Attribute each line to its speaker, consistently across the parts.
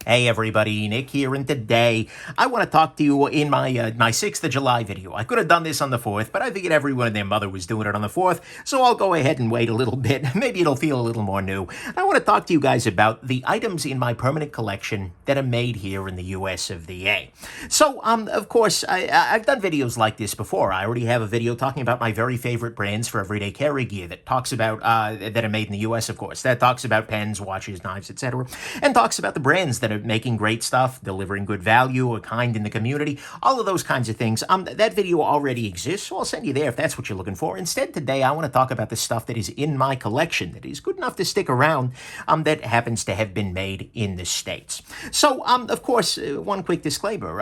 Speaker 1: Hey everybody, Nick here, and today I want to talk to you in my 6th of July video. I could have done this on the 4th, but I figured everyone and their mother was doing it on the 4th, so I'll go ahead and wait a little bit. Maybe it'll feel a little more new. I want to talk to you guys about the items in my permanent collection that are made here in the US of the A. So, of course, I've done videos like this before. I already have a video talking about my very favorite brands for everyday carry gear that talks about, that are made in the US, of course. That talks about pens, watches, knives, etc., and talks about the brands that are making great stuff, delivering good value, a kind in the community, all of those kinds of things. That video already exists, so I'll send you there if that's what you're looking for. Instead, today, I want to talk about the stuff that is in my collection that is good enough to stick around, that happens to have been made in the States. So, of course, one quick disclaimer.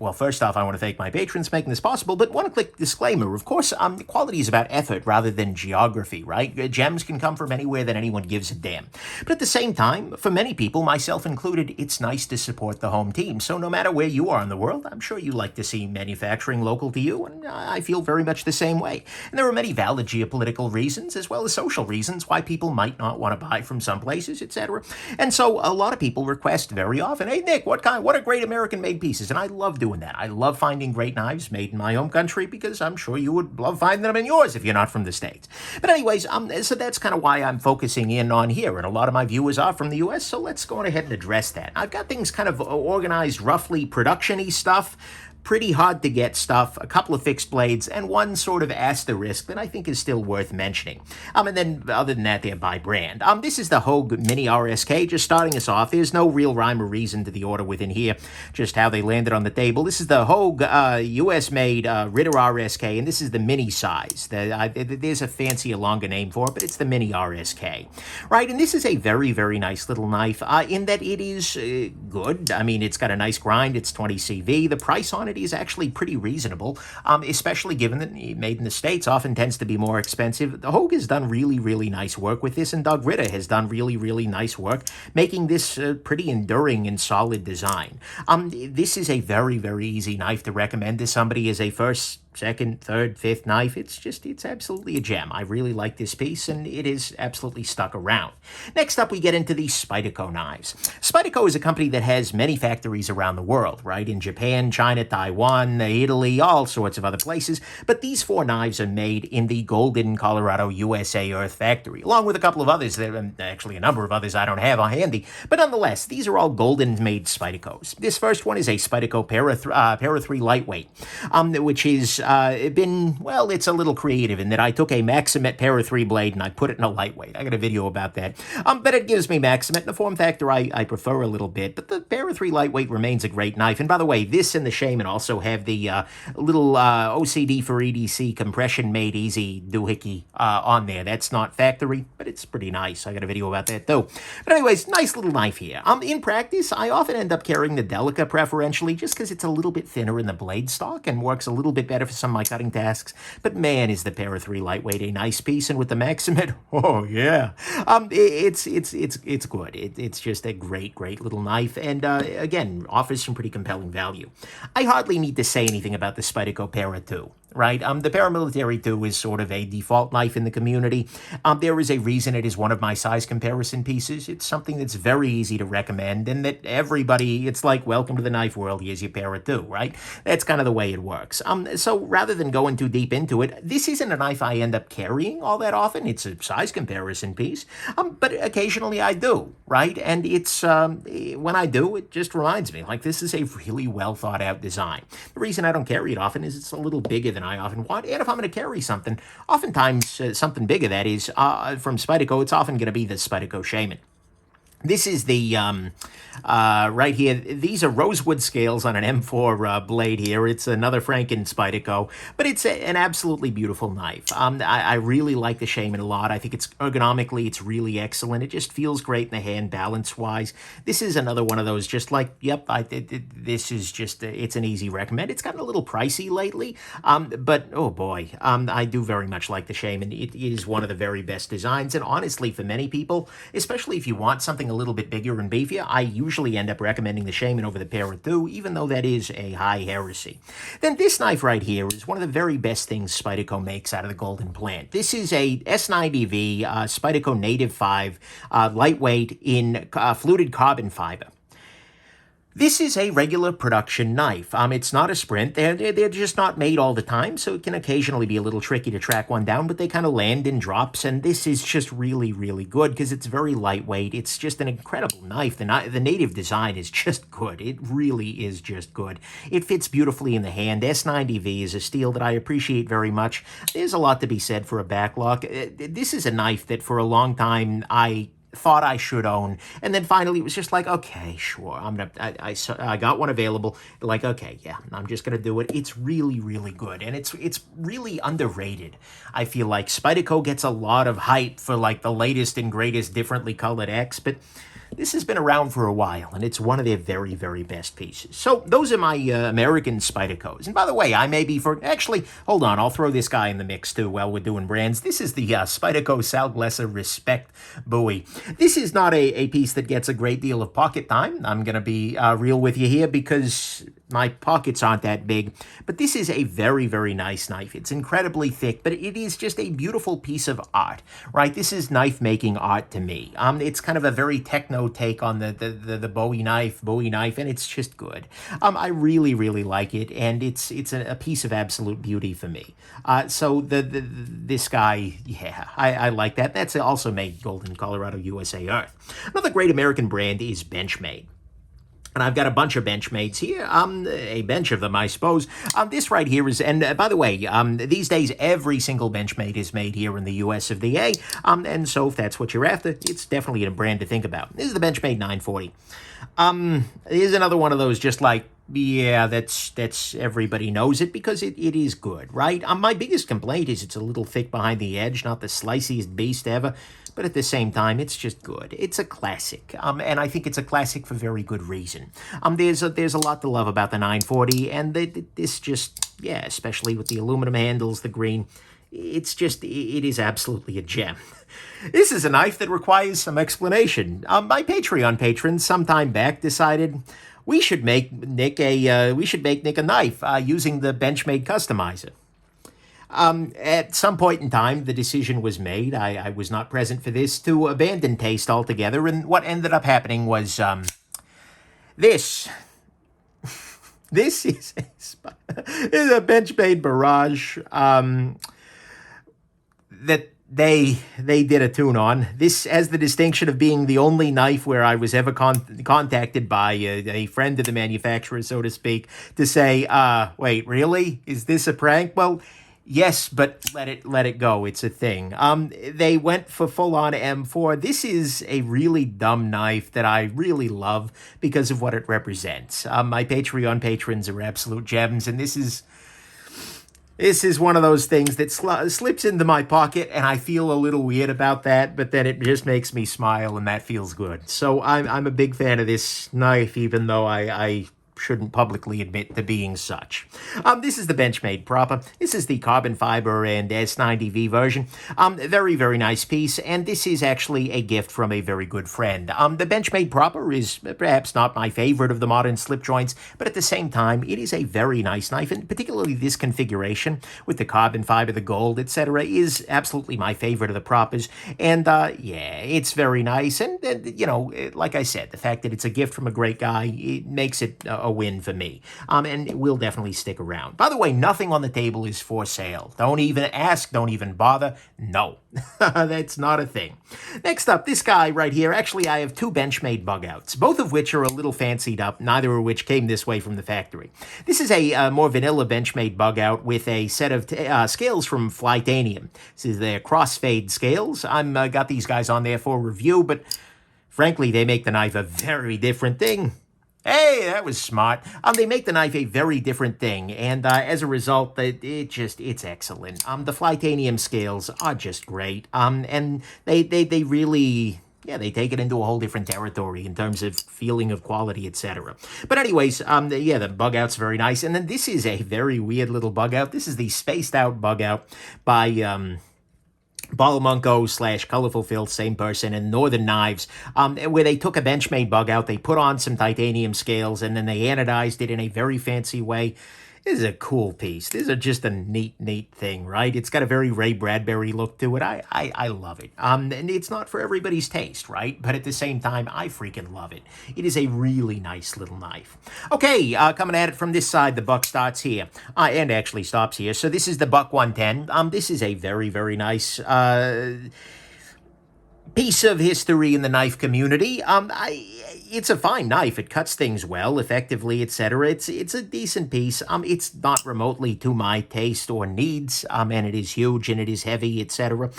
Speaker 1: Well, first off, I want to thank my patrons for making this possible, but one quick disclaimer. Of course, quality is about effort rather than geography, right? Gems can come from anywhere that anyone gives a damn. But at the same time, for many people, myself included, it's nice to support the home team. So no matter where you are in the world, I'm sure you like to see manufacturing local to you, and I feel very much the same way. And there are many valid geopolitical reasons, as well as social reasons, why people might not want to buy from some places, etc. And so a lot of people request very often, hey Nick, what are great American-made pieces? And I love doing that. I love finding great knives made in my home country, because I'm sure you would love finding them in yours if you're not from the States. But anyways, so that's kind of why I'm focusing in on here, and a lot of my viewers are from the US, so let's go ahead and address that. I've got things kind of organized roughly production-y stuff, pretty hard to get stuff, a couple of fixed blades, and one sort of asterisk that I think is still worth mentioning. And then other than that, they're by brand. This is the Hog Mini RSK, just starting us off. There's no real rhyme or reason to the order within here, just how they landed on the table. This is the Hog US-made Ritter RSK, and this is the mini size. There's a fancier, longer name for it, but it's the Mini RSK. Right, and this is a very, very nice little knife in that it is good. I mean, it's got a nice grind. It's 20 CV. The price on it is actually pretty reasonable, especially given that made in the States often tends to be more expensive. The Hogue has done really, really nice work with this, and Doug Ritter has done really, really nice work making this pretty enduring and solid design. This is a very, very easy knife to recommend to somebody as a first, second, third, fifth knife. It's absolutely a gem. I really like this piece, and it is absolutely stuck around. Next up, we get into the Spyderco knives. Spyderco is a company that has many factories around the world, right? In Japan, China, Taiwan, Italy, all sorts of other places. But these four knives are made in the Golden, Colorado, USA Earth factory, along with a couple of others, actually a number of others I don't have on handy. But nonetheless, these are all Golden-made Spydercos. This first one is a Spyderco Para 3 Lightweight, which is well, it's a little creative in that I took a Maximet Para 3 blade and I put it in a lightweight. I got a video about that. But it gives me Maximet. The form factor I prefer a little bit, but the Para 3 Lightweight remains a great knife. And by the way, this and the Shaman also have the little OCD for EDC compression made easy doohickey on there. That's not factory, but it's pretty nice. I got a video about that too. But anyways, nice little knife here. In practice, I often end up carrying the Delica preferentially just because it's a little bit thinner in the blade stock and works a little bit better for some of my cutting tasks. But man, is the Para 3 Lightweight a nice piece, and with the Maximet, oh yeah, it's good. It's just a great little knife, and again, offers some pretty compelling value. I hardly need to say anything about the Spyderco Para 2. Right? The Paramilitary 2 is sort of a default knife in the community. There is a reason it is one of my size comparison pieces. It's something that's very easy to recommend, and that everybody, it's like, welcome to the knife world, here's your Para 2, right? That's kind of the way it works. So rather than going too deep into it, this isn't a knife I end up carrying all that often. It's a size comparison piece, but occasionally I do, right? And it's, when I do, it just reminds me, like, this is a really well thought out design. The reason I don't carry it often is it's a little bigger than I often want, and if I'm going to carry something, oftentimes something bigger, that is, from Spyderco, it's often going to be the Spyderco Shaman. This is the, right here, these are rosewood scales on an M4 blade here. It's another Franken Spyderco, but it's an absolutely beautiful knife. I really like the Shaman a lot. I think it's ergonomically, it's really excellent. It just feels great in the hand, balance-wise. This is another one of those, just like, yep, this is just, it's an easy recommend. It's gotten a little pricey lately, but, oh boy, I do very much like the Shaman. It is one of the very best designs, and honestly, for many people, especially if you want something a little bit bigger and beefier, I usually end up recommending the Shaman over the Para 2, even though that is a high heresy. Then this knife right here is one of the very best things Spyderco makes out of the Golden plant. This is a S90V Spyderco Native 5 lightweight in fluted carbon fiber. This is a regular production knife. It's not a sprint. They're just not made all the time, so it can occasionally be a little tricky to track one down, but they kind of land in drops, and this is just really, really good because it's very lightweight. It's just an incredible knife. The native design is just good. It really is just good. It fits beautifully in the hand. S90V is a steel that I appreciate very much. There's a lot to be said for a backlock. This is a knife that for a long time I thought I should own, and then finally it was just like, okay, sure, I got one available, like, okay, yeah, I'm just gonna do it. It's really, really good, and it's really underrated. I feel like Spyderco gets a lot of hype for like the latest and greatest differently colored X, but this has been around for a while, and it's one of their very, very best pieces. So those are my American Spydercos. And by the way, I may be actually, hold on, I'll throw this guy in the mix too while we're doing brands. This is the Spyderco Salglesa Respect buoy. This is not a piece that gets a great deal of pocket time. I'm going to be real with you here because my pockets aren't that big, but this is a very, very nice knife. It's incredibly thick, but it is just a beautiful piece of art, right? This is knife making art to me. It's kind of a very techno take on the Bowie knife, and it's just good. I really, really like it, and it's a piece of absolute beauty for me. So this guy, yeah, I like that. That's also made Golden, Colorado, USA Earth. Another great American brand is Benchmade. And I've got a bunch of Benchmades here, a bench of them, I suppose. This right here is, and by the way, these days every single Benchmade is made here in the US of the A, and so if that's what you're after, it's definitely a brand to think about. This is the Benchmade 940. Here's another one of those just like, yeah, that's everybody knows it because it is good, right? My biggest complaint is it's a little thick behind the edge, not the sliciest beast ever, but at the same time, it's just good. It's a classic, and I think it's a classic for very good reason. There's a lot to love about the 940, and this just, yeah, especially with the aluminum handles, the green, it is absolutely a gem. This is a knife that requires some explanation. My Patreon patrons some time back decided we should make Nick a knife using the Benchmade customizer. At some point in time, the decision was made, I was not present for this, to abandon taste altogether, and what ended up happening was, this. This is a Benchmade Barrage, that they did a tune on. This has the distinction of being the only knife where I was ever contacted by a friend of the manufacturer, so to speak, to say, wait, really? Is this a prank? Well, yes, but let it go. It's a thing. They went for full-on M4. This is a really dumb knife that I really love because of what it represents. My Patreon patrons are absolute gems, and this is one of those things that slips into my pocket, and I feel a little weird about that, but then it just makes me smile, and that feels good. So I'm a big fan of this knife, even though I shouldn't publicly admit to being such. This is the Benchmade Proper. This is the carbon fiber and S90V version. Very, very nice piece, and this is actually a gift from a very good friend. The Benchmade Proper is perhaps not my favorite of the modern slip joints, but at the same time, it is a very nice knife, and particularly this configuration with the carbon fiber, the gold, etc., is absolutely my favorite of the Propers, and yeah, it's very nice, and you know, like I said, the fact that it's a gift from a great guy, it makes it a win for me, and it will definitely stick around. By the way, nothing on the table is for sale. Don't even ask, don't even bother. No, that's not a thing. Next up, this guy right here. Actually, I have two Benchmade Bugouts, both of which are a little fancied up, neither of which came this way from the factory. This is a more vanilla Benchmade Bugout with a set of scales from Flytanium. This is their crossfade scales. I'm got these guys on there for review, but frankly, they make the knife a very different thing. Hey, that was smart. They make the knife a very different thing, and as a result, it's excellent. The Flytanium scales are just great, and they really, yeah, they take it into a whole different territory in terms of feeling of quality, etc. But anyways, yeah, the Bugout's very nice, and then this is a very weird little Bugout. This is the Spaced Out Bugout by Balamunko / Colorful Filth, same person, and Northern Knives, where they took a Benchmade Bugout, they put on some titanium scales, and then they anodized it in a very fancy way. This is a cool piece. This is just a neat thing, right? It's got a very Ray Bradbury look to it. I love it. And it's not for everybody's taste, right? But at the same time, I freaking love it. It is a really nice little knife. Okay, coming at it from this side, the buck starts here. And actually stops here. So this is the Buck 110. This is a very nice piece of history in the knife community. It's a fine knife. It cuts things well, effectively, etc. It's a decent piece. It's not remotely to my taste or needs, and it is huge and it is heavy, etc.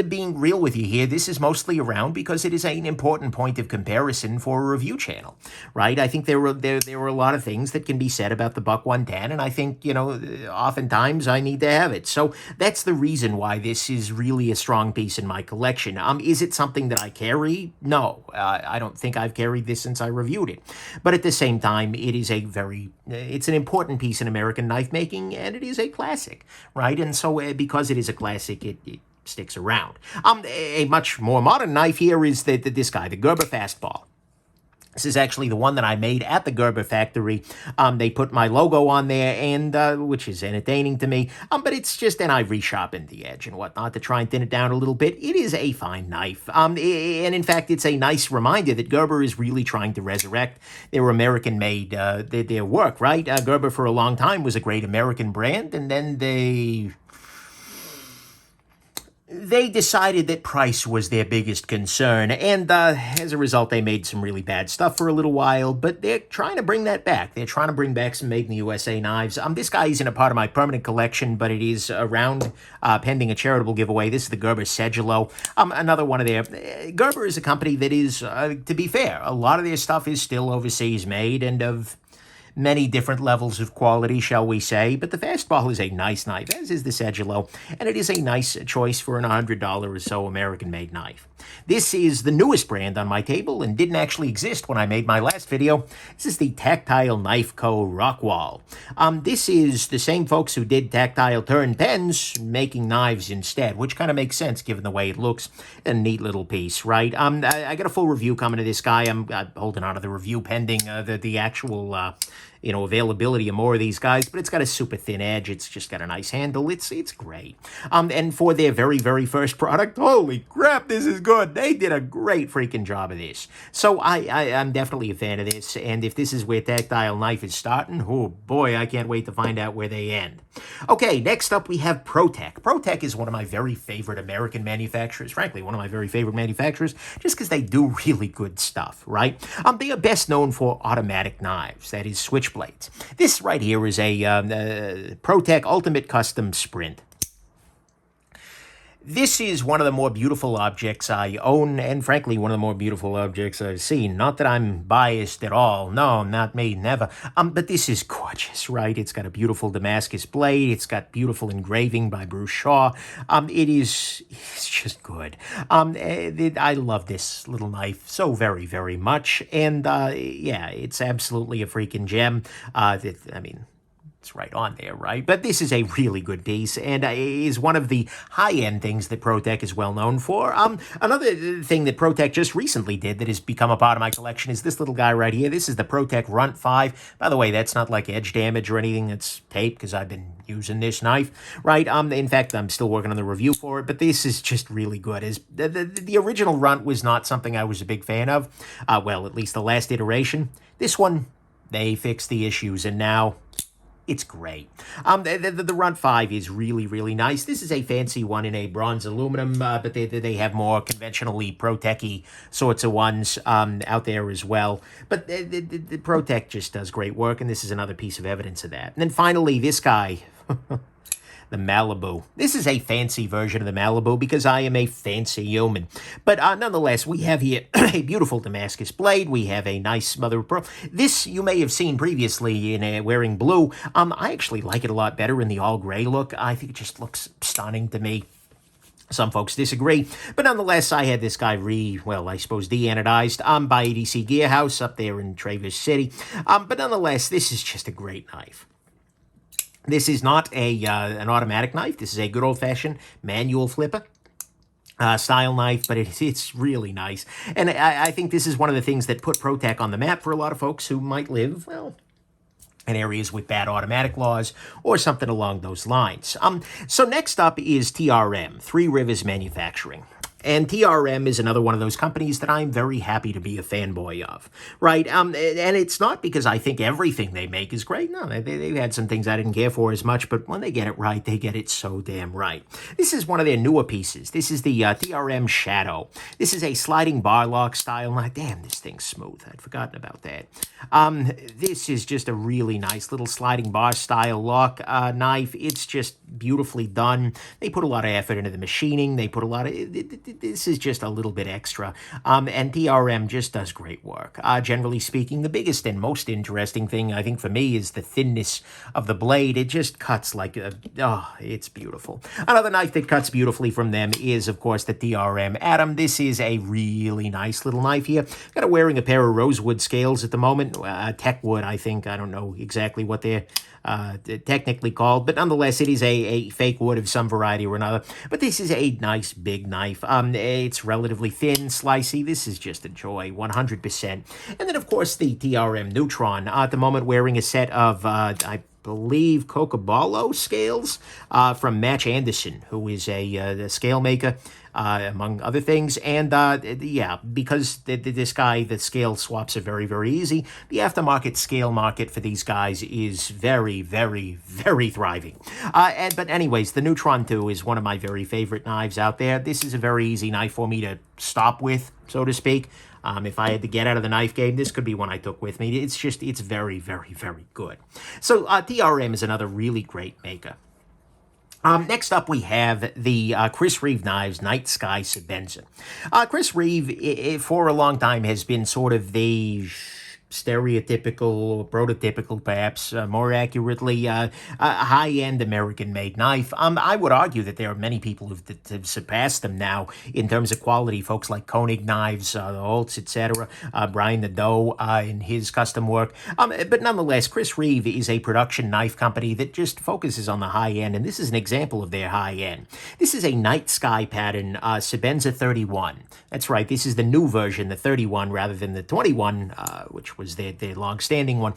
Speaker 1: Being real with you here, this is mostly around because it is an important point of comparison for a review channel, right? I think there were a lot of things that can be said about the Buck 110, and I think, you know, oftentimes I need to have it. So that's the reason why this is really a strong piece in my collection. Is it something that I carry? No, I don't think I've carried this since I reviewed it. But at the same time, it is it's an important piece in American knife making, and it is a classic, right? And so because it is a classic, it sticks around. A much more modern knife here is this guy, the Gerber Fastball. This is actually the one that I made at the Gerber factory. They put my logo on there, and which is entertaining to me. But it's just, and I resharpened the edge and whatnot to try and thin it down a little bit. It is a fine knife. And in fact, it's a nice reminder that Gerber is really trying to resurrect their American-made, their work, right? Gerber for a long time was a great American brand, and then they decided that price was their biggest concern, and as a result, they made some really bad stuff for a little while, but they're trying to bring that back. They're trying to bring back some made-in-the-USA knives. This guy isn't a part of my permanent collection, but it is around pending a charitable giveaway. This is the Gerber Sedulo, another one of their... Gerber is a company that is, to be fair, a lot of their stuff is still overseas made and of many different levels of quality, shall we say, but the Fastball is a nice knife, as is the Sedulo, and it is a nice choice for an $100 or so American-made knife. This is the newest brand on my table and didn't actually exist when I made my last video. This is the Tactile Knife Co. Rockwall. This is the same folks who did Tactile Turn Pens making knives instead, which kind of makes sense given the way it looks. A neat little piece, right? I got a full review coming to this guy. I'm holding on to the review pending the actual... availability of more of these guys, but it's got a super thin edge. It's just got a nice handle. It's great. And for their very first product, holy crap, this is good. They did a great freaking job of this. So I'm definitely a fan of this, and if this is where Tactile Knife is starting, oh boy, I can't wait to find out where they end. Okay, next up we have Protec. Protec is one of my very favorite American manufacturers, frankly, one of my very favorite manufacturers, just because they do really good stuff, right? They are best known for automatic knives, that is switchblades. This right here is a Protec Ultimate Custom Sprint. This is one of the more beautiful objects I own, and frankly, one of the more beautiful objects I've seen. Not that I'm biased at all. No, not me, never. But this is gorgeous, right? It's got a beautiful Damascus blade. It's got beautiful engraving by Bruce Shaw. It's just good. I love this little knife so very much. And, yeah, it's absolutely a freaking gem. It's right on there, right? But this is a really good piece, and is one of the high-end things that Protec is well known for. Another thing that Protec just recently did that has become a part of my collection is this little guy right here. This is the Protec Runt 5. By the way, that's not like edge damage or anything. That's tape, because I've been using this knife, right? In fact, I'm still working on the review for it, but this is just really good. The original Runt was not something I was a big fan of. Well, at least the last iteration. This one, they fixed the issues, and now... it's great. The Runt 5 is really nice. This is a fancy one in a bronze aluminum, but they have more conventionally Protec-y sorts of ones out there as well. But the Protec just does great work, and this is another piece of evidence of that. And then finally, this guy... the Malibu. This is a fancy version of the Malibu because I am a fancy human. But nonetheless, we have here a beautiful Damascus blade. We have a nice mother of pearl. This you may have seen previously in wearing blue. I actually like it a lot better in the all gray look. I think it just looks stunning to me. Some folks disagree, but nonetheless, I had this guy de-anodized by ADC Gearhouse up there in Traverse City. But nonetheless, this is just a great knife. This is not an automatic knife. This is a good old-fashioned manual flipper style knife, but it's really nice. And I think this is one of the things that put Protec on the map for a lot of folks who might live, well, in areas with bad automatic laws or something along those lines. So next up is TRM, Three Rivers Manufacturing. And TRM is another one of those companies that I'm very happy to be a fanboy of, right? And it's not because I think everything they make is great. No, they've had some things I didn't care for as much, but when they get it right, they get it so damn right. This is one of their newer pieces. This is the TRM Shadow. This is a sliding bar lock style knife. Damn, this thing's smooth. I'd forgotten about that. This is just a really nice little sliding bar style lock knife. It's just beautifully done. They put a lot of effort into the machining. They put a lot of... This is just a little bit extra. And TRM just does great work. Generally speaking, the biggest and most interesting thing, I think, for me is the thinness of the blade. It just cuts like a... Oh, it's beautiful. Another knife that cuts beautifully from them is, of course, the TRM Atom. This is a really nice little knife here. Got it wearing a pair of rosewood scales at the moment. Tech wood, I think. I don't know exactly what they're technically called, but nonetheless, it is a fake wood of some variety or another. But this is a nice big knife. It's relatively thin, slicey. This is just a joy, 100%. And then, of course, the TRM Neutron. At the moment, wearing a set of, I believe, Cocobolo scales from Match Anderson, who is a scale maker, among other things. And yeah, because this guy, the scale swaps are very, very easy, the aftermarket scale market for these guys is very, very, very thriving. But anyways, the Neutron 2 is one of my very favorite knives out there. This is a very easy knife for me to stop with, so to speak. If I had to get out of the knife game, this could be one I took with me. It's very, very, very good. So TRM is another really great maker. Next up, we have the Chris Reeve Knives Night Sky Shabazz. Chris Reeve, for a long time, has been sort of the stereotypical, prototypical, perhaps more accurately, high-end American-made knife. I would argue that there are many people who've surpassed them now in terms of quality. Folks like Koenig Knives, the Holtz, etc., Brian Nadeau in his custom work. But nonetheless, Chris Reeve is a production knife company that just focuses on the high-end, and this is an example of their high-end. This is a night sky pattern, Shabazz 31. That's right, this is the new version, the 31, rather than the 21, which was their long-standing one.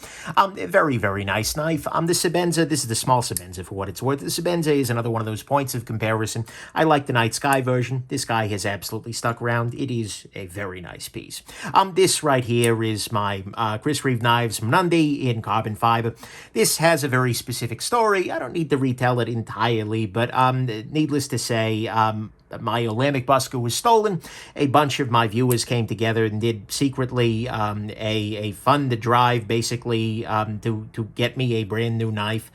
Speaker 1: Very, very nice knife. The Shabazz, this is the small Shabazz for what it's worth. The Shabazz is another one of those points of comparison. I like the Night Sky version. This guy has absolutely stuck around. It is a very nice piece. This right here is my Chris Reeve Knives Mundi in carbon fiber. This has a very specific story. I don't need to retell it entirely, but needless to say, my Almbic busker was stolen. A bunch of my viewers came together and did secretly a fund to drive, basically, to get me a brand new knife,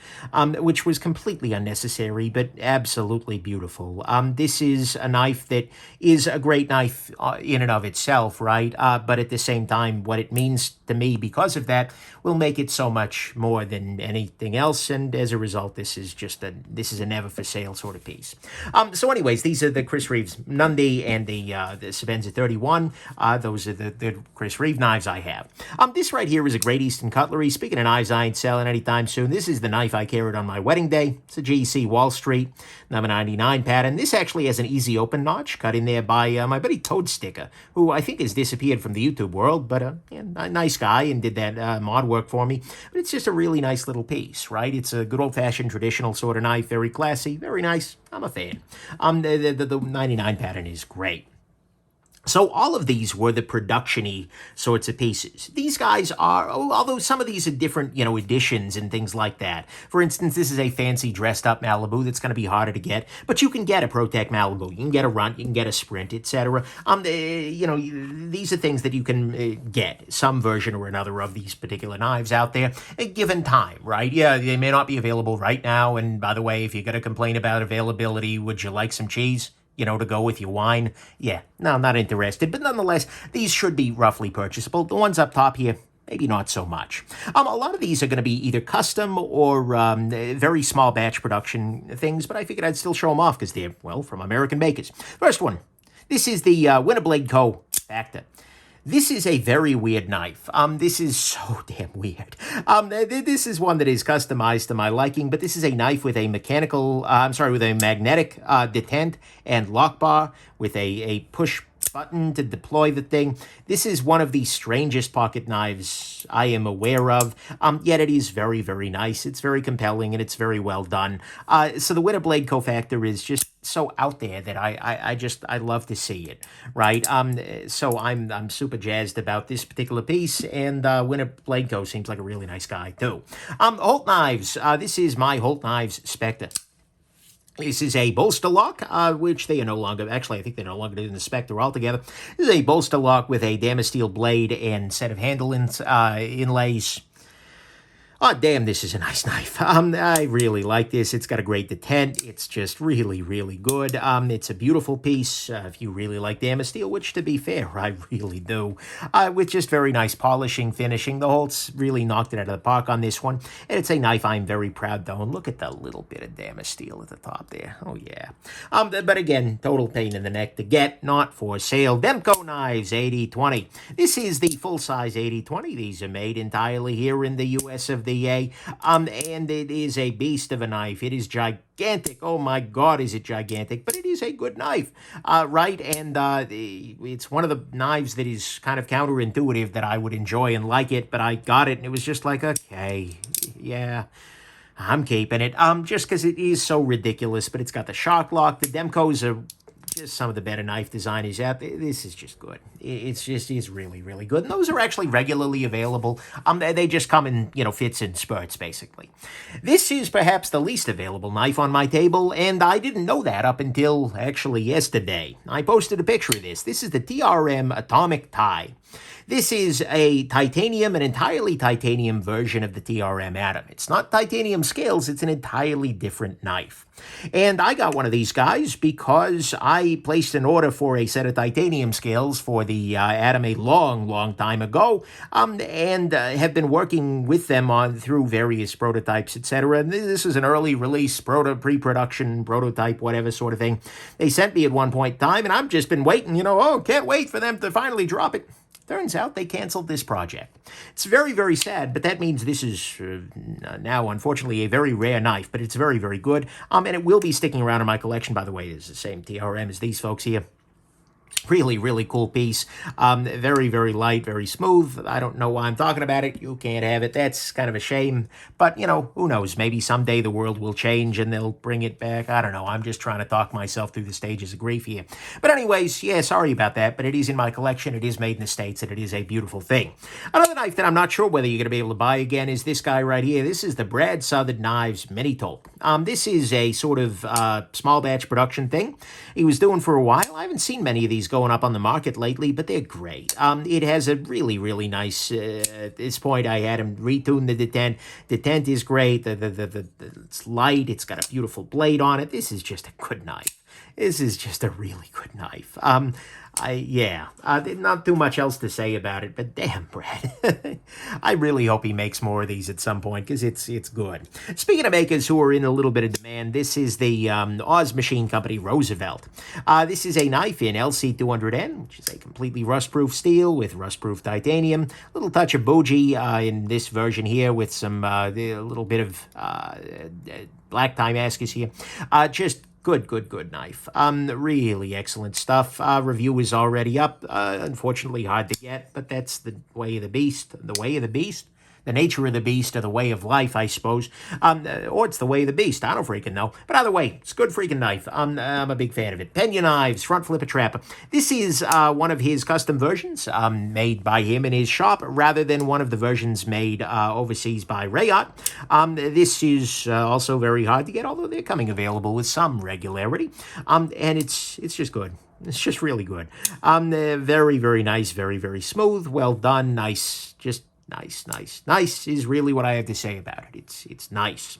Speaker 1: which was completely unnecessary, but absolutely beautiful. This is a knife that is a great knife in and of itself, right? But at the same time, what it means to me because of that will make it so much more than anything else, and as a result, this is a never for sale sort of piece. So anyways, these are the Chris Reeves Mundi and the Shabazz 31. Those are the Chris Reeve knives I have. This right here is a Great Eastern Cutlery. Speaking of knives I ain't selling anytime soon, this is the knife I carried on my wedding day. It's a GC Wall Street, number 99 pattern. This actually has an easy open notch cut in there by my buddy Toad Sticker, who I think has disappeared from the YouTube world, but yeah, a nice guy and did that mod work for me. But it's just a really nice little piece, right? It's a good old-fashioned traditional sort of knife, very classy, very nice. I'm a fan. The 99 pattern is great. So all of these were the production-y sorts of pieces. These guys are, although some of these are different, editions and things like that. For instance, this is a fancy dressed-up Malibu that's going to be harder to get, but you can get a Protec Malibu. You can get a Runt, you can get a Sprint, etc. These are things that you can get, some version or another of these particular knives out there, given time, right? Yeah, they may not be available right now, and by the way, if you're going to complain about availability, would you like some cheese? To go with your wine? Yeah, no, I'm not interested. But nonetheless, these should be roughly purchasable. The ones up top here, maybe not so much. A lot of these are going to be either custom or very small batch production things, but I figured I'd still show them off because they're, well, from American makers. First one, this is the Winterblade Co. Cofactor. This is a very weird knife. This is so damn weird. This is one that is customized to my liking, but this is a knife with a magnetic detent and lock bar with a push button to deploy the thing. This is one of the strangest pocket knives I am aware of, yet it is very, very nice. It's very compelling, and it's very well done. So the winter blade Cofactor is just so out there that I love to see it, right? So I'm super jazzed about this particular piece, and Winter Blade Co seems like a really nice guy too. Holt Knives. This is my Holt Knives Specter. This is a bolster lock, which they are no longer, actually I think they're no longer doing the Specter altogether. This is a bolster lock with a Damasteel blade and set of handle inlays. Oh, damn, this is a nice knife. I really like this. It's got a great detent. It's just really, really good. It's a beautiful piece, if you really like Damasteel, which, to be fair, I really do. With just very nice polishing, finishing. The Holt's really knocked it out of the park on this one. And it's a knife I'm very proud, though. And look at the little bit of Damasteel at the top there. Oh, yeah. But again, total pain in the neck to get. Not for sale. Demko Knives 8020. This is the full-size 8020. These are made entirely here in the U.S. of and it is a beast of a knife. It is gigantic. Oh my God, is it gigantic? But it is a good knife, right? And it's one of the knives that is kind of counterintuitive that I would enjoy and like it, but I got it and it was just like, okay, yeah, I'm keeping it. Just because it is so ridiculous, but it's got the shock lock. The Demkos are just some of the better knife designers out there. This is just good. It's really, really good. And those are actually regularly available. They just come in, fits and spurts, basically. This is perhaps the least available knife on my table, and I didn't know that up until actually yesterday. I posted a picture of this. This is the TRM Atomic Tie. This is an entirely titanium version of the TRM Atom. It's not titanium scales, it's an entirely different knife. And I got one of these guys because I placed an order for a set of titanium scales for the Atom a long, long time ago, and have been working with them through various prototypes, etc. And this is an early release, pre-production, prototype, whatever sort of thing. They sent me at one point in time, and I've just been waiting, can't wait for them to finally drop it. Turns out they canceled this project. It's very, very sad, but that means this is now, unfortunately, a very rare knife, but it's very, very good. And it will be sticking around in my collection. By the way, it's the same TRM as these folks here. Really, really cool piece. Very, very light, very smooth. I don't know why I'm talking about it. You can't have it. That's kind of a shame. But, who knows? Maybe someday the world will change and they'll bring it back. I don't know. I'm just trying to talk myself through the stages of grief here. But anyways, yeah, sorry about that. But it is in my collection. It is made in the States, and it is a beautiful thing. Another knife that I'm not sure whether you're going to be able to buy again is this guy right here. This is the Brad Southern Knives Mini Tool. This is a sort of small batch production thing he was doing for a while. I haven't seen many of these going up on the market lately, but they're great. It has a really, really nice, at this point I had him retune the detent. Detent is great. It's light. It's got a beautiful blade on it. This is just a good knife. This is just a really good knife. Not too much else to say about it, but damn, Brad. I really hope he makes more of these at some point, because it's good. Speaking of makers who are in a little bit of demand, this is the Oz Machine Company Roosevelt. This is a knife in LC200N, which is a completely rust-proof steel with rust-proof titanium. A little touch of bougie in this version here with some a little bit of black tie maskers here. Just good knife. Really excellent stuff. Review is already up. Unfortunately hard to get, but that's the way of the beast. The way of the beast? The nature of the beast, or the way of life, I suppose. Or it's the way of the beast. I don't freaking know. But either way, it's a good freaking knife. I'm a big fan of it. Pena Knives, front flipper trapper. This is one of his custom versions made by him in his shop, rather than one of the versions made overseas by Rayot. This is also very hard to get, although they're coming available with some regularity. And it's just good. It's just really good. Very, very nice. Very, very smooth. Well done. Nice. Just nice is really what I have to say about it. It's nice.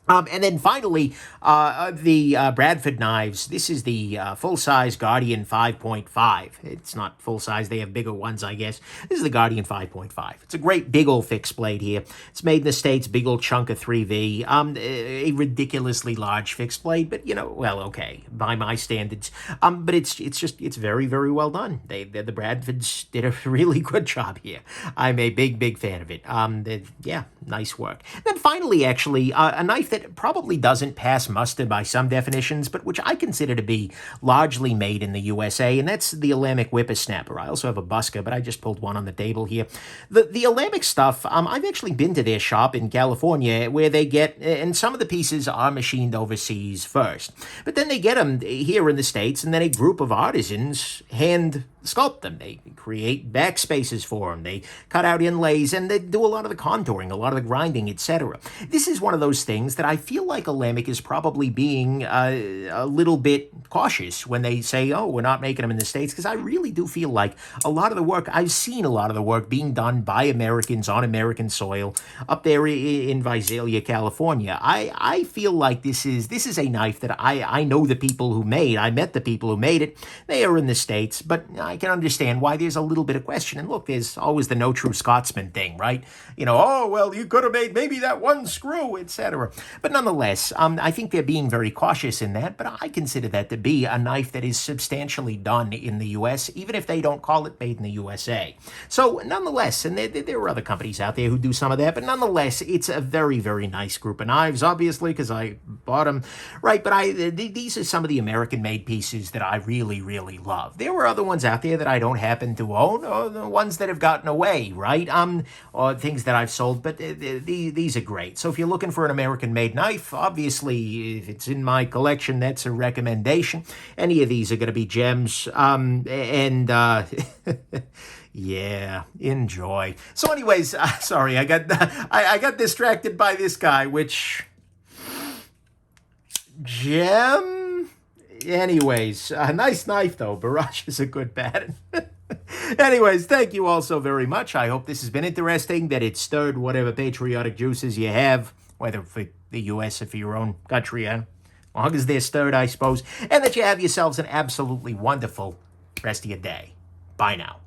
Speaker 1: And then finally, the Bradford knives. This is the full-size Guardian 5.5. It's not full-size. They have bigger ones, I guess. This is the Guardian 5.5. It's a great big old fixed blade here. It's made in the States, big old chunk of 3V. A ridiculously large fixed blade, but, well, okay, by my standards. But it's very, very well done. The Bradfords did a really good job here. I'm a big fan of it. Yeah, nice work. And then finally, actually, a knife that probably doesn't pass muster by some definitions, but which I consider to be largely made in the USA, and that's the Almbic Whippersnapper. I also have a Busker, but I just pulled one on the table here. The Almbic stuff, I've actually been to their shop in California where they get, and some of the pieces are machined overseas first, but then they get them here in the States, and then a group of artisans hand sculpt them. They create backspaces for them. They cut out inlays, and they do a lot of the contouring, a lot of the grinding, etc. This is one of those things that I feel like Almbic is probably being a little bit cautious when they say, oh, we're not making them in the States, because I really do feel like a lot of the work, I've seen a lot of the work being done by Americans on American soil up there in Visalia, California. I feel like this is a knife that I know the people who made. I met the people who made it. They are in the States, but I can understand why there's a little bit of question. And look, there's always the no true Scotsman thing, right? You know, oh, well, you could have made maybe that one screw, etc. But nonetheless, I think they're being very cautious in that, but I consider that to be a knife that is substantially done in the U.S., even if they don't call it made in the USA. So nonetheless, and there are other companies out there who do some of that, but nonetheless, it's a very, very nice group of knives, obviously, because I bought them, right? But these are some of the American-made pieces that I really, really love. There were other ones out there that I don't happen to own, or the ones that have gotten away, right? Or things that I've sold, but these are great. So if you're looking for an American-made knife, obviously, if it's in my collection, that's a recommendation. Any of these are going to be gems, yeah, enjoy. So anyways, sorry, I got distracted by this guy, which... Gem? Anyways, a nice knife, though. Barrage is a good pattern. Anyways, thank you all so very much. I hope this has been interesting, that it stirred whatever patriotic juices you have, whether for the U.S. or for your own country, as long as they're stirred, I suppose, and that you have yourselves an absolutely wonderful rest of your day. Bye now.